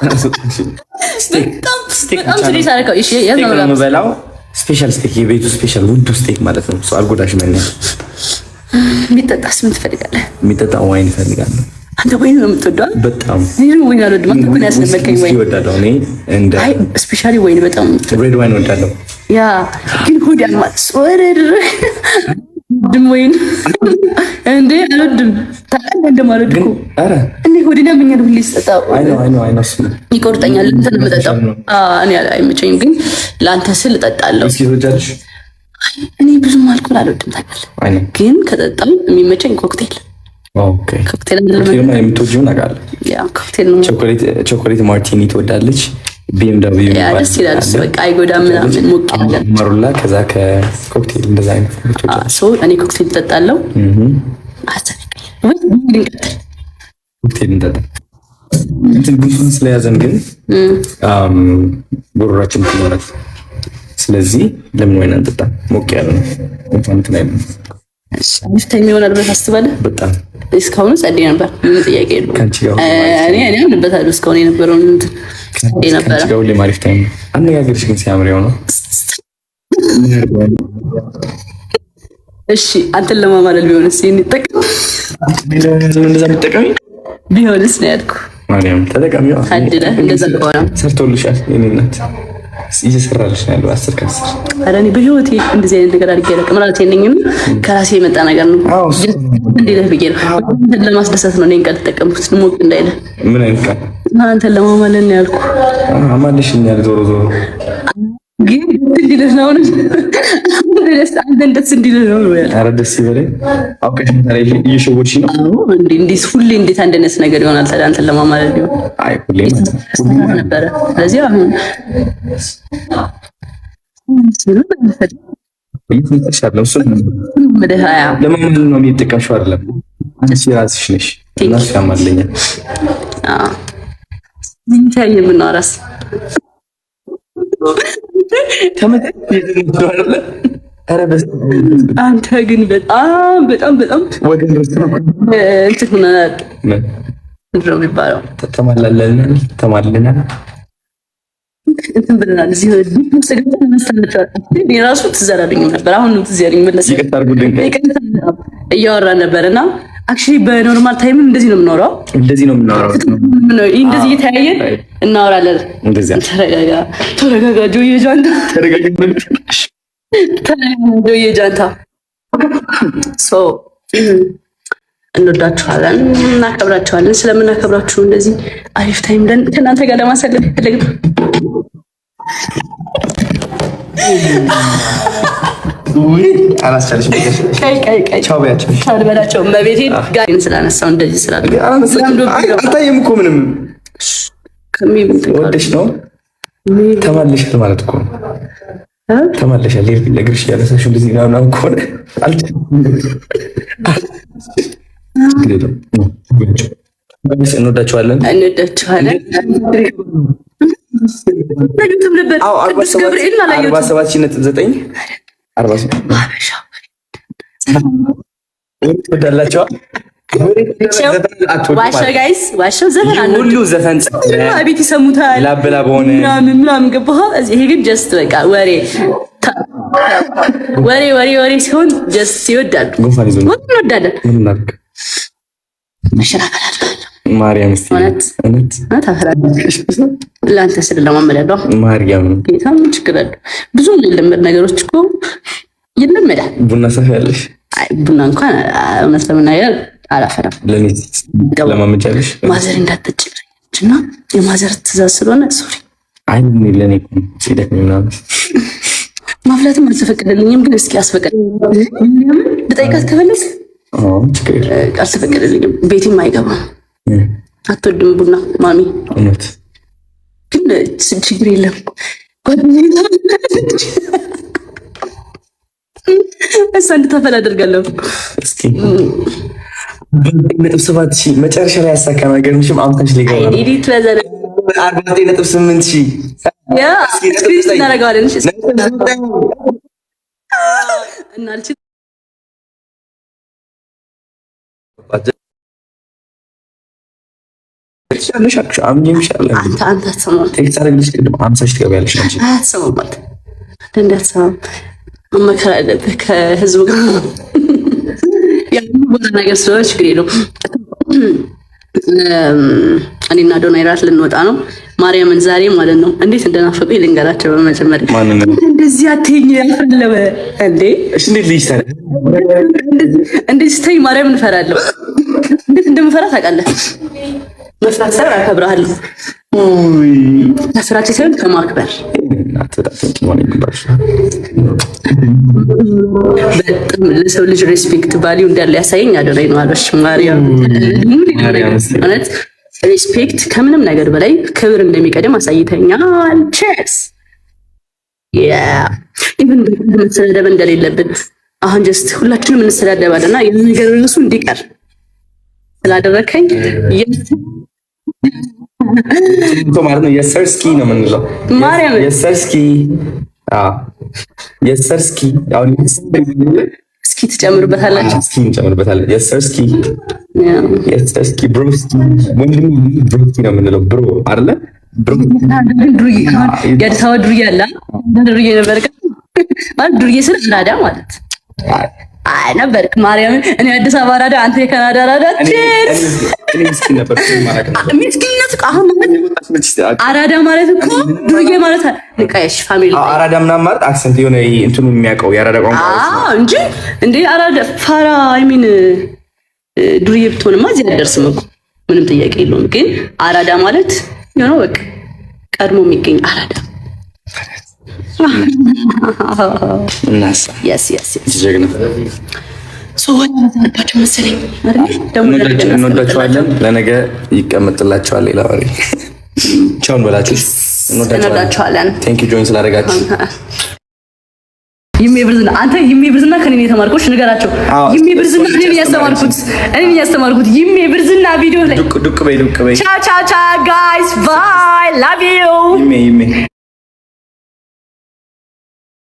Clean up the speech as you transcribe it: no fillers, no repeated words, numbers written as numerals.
በጣም ስሪስ አደረገው። እሺ የምበላው ስፔሻል ስቴክ የቤቱ ስፔሻል ውዱ ስቴክ ማለት ነው። ሰው አልጎዳሽ ምን ነው። የሚጠጣስ ምን ትፈልጋለህ? የሚጠጣ ዋይን እፈልጋለሁ። አንተ ወይን ነው የምትወደው? በጣም እኔ ወይን አልወድም። አንተ ግን ያስለመድከኝ ወይን እወዳለሁ። እኔ እንደ አይ ስፔሻሊ ወይን በጣም ሬድ ዋይን እወዳለሁ። ያ ግን ሆዳን ማለት ወረድ ድም ወይን እንዴ አልወድም። ታውቃለህ እንደማልወድ እኮ ኧረ እኔ ሆዴን ያመኛል ሁሌ ስጠጣው። አይ ነው ይቆርጠኛል። እንትን የምጠጣው እኔ አይመቸኝም፣ ግን ለአንተ ስል እጠጣለሁ። እስኪ ትወጃለሽ? እኔ ብዙም አልኮል አልወድም ታውቃለህ፣ ግን ከጠጣም የሚመቸኝ ኮክቴል። ኦኬ ኮክቴል ነው የምትወጂው? ነገር ያ ኮክቴል ነው። ቾኮሌት ማርቲኒ ትወዳለች? BMW ያ ደስ ይላል። በቃ አይጎዳም ምናምን ሞቅ ያለ ማሩላ ከዛ ከኮክቴል እንደዛ አይነት እኔ ኮክቴል እጠጣለሁ። ኮክቴል እንጠጣ እንትን ብዙ ስለያዘን ግን ጉሮሯችን ትኖራል። ስለዚህ ለምን ወይን አንጠጣ? ሞቅ ያለ ነው እንኳን እንትን አይደለም። ሚፍታኝ ይሆናል ብለህ ታስባለህ? በጣም እስካሁን ጸዴ ነበር። ምን ጥያቄ የለውም። እኔ አምንበታለሁ። እስካሁን የነበረውን ጸዴ ነበር። ከአንቺ ጋር ሁሌ አሪፍ ታይም። አነጋገርሽ ግን ሲያምር ነው። እሺ አንተን ለማማለል ቢሆንስ ይንጠቀም እንደዛ የምትጠቀሚ ቢሆንስ ነው ያልኩህ። ማርያም ተጠቀሚው። አድለ እንደዛ ከሆነ ሰርቶልሻል። የኔ እናት እየሰራልሽ ነው ያለው 10 ከ10። ኧረ እኔ በህይወቴ እንደዚህ አይነት ነገር አድርጌ አላውቅም። ማለት የለኝም ከራሴ የመጣ ነገር ነው። እንዴት ብዬ ነው ለማስደሰት ነው እኔን ቃል ተጠቀምኩት። ሞቅ እንዳይለ ምን አይነት ቃል? አንተን ለማማለል ነው ያልኩህ። አማልሽኛል ዞሮ ግን እንዲልህ ነው አንተን ደስ እንዲልህ ነው ያልኩህ። ኧረ ደስ ይበለኝ። አውቀሽ ታዲያ እየሸወድሽ ነው። አዎ እንዴ ሁሌ እንዴት አንድ አይነት ነገር ይሆናል ታዲያ አንተን ለማማለል ቢሆን? አይ ሁሌ ነበረ። ስለዚህ አሁን ለማማለል ነው የሚጠቀምሽው አይደለም። አንቺ ራስሽ ነሽ እና ያማለኛል። ይንታይ የምናወራስ አንተ ግን በጣም ወገን እንትን ሆነናል። ምንድን ነው የሚባለው? ተማለናል እንትን ብለናል። እዚህ ሰገተን መስተናቸዋል። የራሱ ትዝ አላለኝም ነበር። አሁን ትዝ ያለኝ መለሰ። እያወራን ነበር እና አክቹሊ በኖርማል ታይም እንደዚህ ነው የምናወራው። እንደዚህ እየተያየን እናወራለን። ተረጋጋ ጆዬ ጃንታ። እንወዳችኋለን፣ እናከብራችኋለን። ስለምናከብራችሁ እንደዚህ አሪፍ ታይም ከእናንተ ጋር ለማሳለፍ ፈለግን። በላቸው መቤቴን ጋር ስላነሳው እንደዚህ ስላለ አልታየም እኮ ምንም ወደሽ ነው ተማለሻል ማለት እኮ ነው። ተማለሻል ለግርሽ ያነሳሽው እንደዚህ ምናምን ከሆነ እንወዳችኋለን። ቅዱስ ገብርኤል 47.9 ወዳላችኋል። ዋሻው ዘፈን አለ ሁሉ ዘፈን ቤት ይሰሙታል። ላበላ በሆነ ምናምን ገባህ። ይሄ ግን ጀስት በቃ ወሬ ሲሆን ጀስት ይወዳሉ። እንወዳለን። መሸናከል አለ ማርያም እውነት ለአንተ ስል ለማመዳለሁ ማርያም ጌታ ምን ችግር አለ? ብዙ የለመድ ነገሮች እኮ ይለመዳል። ቡና ሰፊያለሽ? አይ ቡና እንኳን እውነት ለመናገር አላፈራም። ለማመጫለሽ ማዘር እንዳትጠጪ ብለኛልና የማዘር ትእዛዝ ስለሆነ ሶሪ። አይ ለኔ ሲደክም ምናምን ማፍላትም አልተፈቀደልኝም፣ ግን እስኪ አስፈቀደ ልጠይቃት ከፈለስ አልተፈቀደልኝም። ቤቴም አይገባም። አትወድም ቡና ማሚ? እውነት ግን ችግር የለም ጓደኛዬ እሷ እንድታፈላ አደርጋለሁ። እስኪ 9.7 መጨረሻ ላይ ያሳካ ነገር ምሽም አምታሽ ሊገባ ነው። 49.8 ያ ስክሪፕት እናደርገዋለን። እሺ ትችላለሽ አልኩሽ። አምኜም ይሻላል። አንተ አትሰማም። ቴክስት አደረግልሽ ቅድም አምሳሽ ትገቢያለሽ እንጂ አትሰማም ማለት እንዳትሰማም መከራ አለብህ ከህዝቡ ጋር ያው ቦታ ነገር ስለሆነ ችግር የለውም። እኔና ዶናይ ራት ልንወጣ ነው። ማርያምን ዛሬ ማለት ነው እንዴት እንደናፈቁኝ ልንገራቸው። በመጀመሪያ እንደዚህ አትይኝ ያፈለበ እንዴ! እሺ እንዴት ልጅ ታዲያ እንደዚህ ስትይ ማርያምን እፈራለሁ። እንዴት እንደምፈራ ታውቃለህ? መፍራት ሳይሆን አከብርሃለሁ። ከፍራቼ ሳይሆን ከማክበር በጣም ለሰው ልጅ ሬስፔክት ቫልዩ እንዳለ ያሳየኝ አዶናይ ነው አለሽ ማርያም። ማለት ሬስፔክት ከምንም ነገር በላይ ክብር እንደሚቀድም አሳይተኛል። ቼስ ኢቭን መሰዳደብ እንደሌለብን አሁን ጀስት ሁላችንም እንሰዳደባለና ያን ነገር እሱ እንዲቀር ስላደረከኝ ማለት ነው። የሰርስኪ ነው የምንለው ማርያም የሰርስኪ የሰርስኪ አሁን እስኪ ትጨምርበታላችሁ። እስኪ እንጨምርበታለን። የሰርስኪ ብሮስኪ ወንድም ብሮስኪ ነው የምንለው። ብሮ አይደለ ብሮ ድሩዬ የአዲስ አበባ ድሩዬ አለ ድሩዬ ነበር ማለት ድሩዬ ስል አራዳ ማለት አይ ነበር ማርያም። እኔ አዲስ አበባ አራዳ፣ አንተ የካናዳ አራዳ። እኔ ምስኪን ነበር ማለት ነው። ምስኪንነት አሁን አራዳ ማለት እኮ ድሩዬ ማለት ንቃየሽ ፋሚሊ አራዳ ምናምን ማለት አክሰንት የሆነ እንትኑ የሚያውቀው የአራዳ ቋንቋ እንጂ እንዴ አራዳ ፋራ አይ ሚን ድሩዬ ብትሆንማ እዚህ አልደርስም እኮ ምንም ጥያቄ የለውም። ግን አራዳ ማለት የሆነ በቃ ቀድሞ የሚገኝ አራዳ እናሳ yes ጀግና ወጣቸው መሰለኝ እንወዳቸዋለን። ለነገ ይቀመጥላቸዋል ሌላ ወሬ። ቻውን በላችሁ። እንወዳቸዋለን። ቴንክ ዩ ጆይን ስላደረጋችሁ። አንተ ይሜ ብርዝና ከኔ የተማርኩሽ ንገራቸው። ይሜ ብርዝና እኔ ያስተማርኩት ይሜ ብርዝና ቪዲዮ ላይ ዱቅ በይ ቻ ጋይስ ባይ ላቭ ዩ ይሜ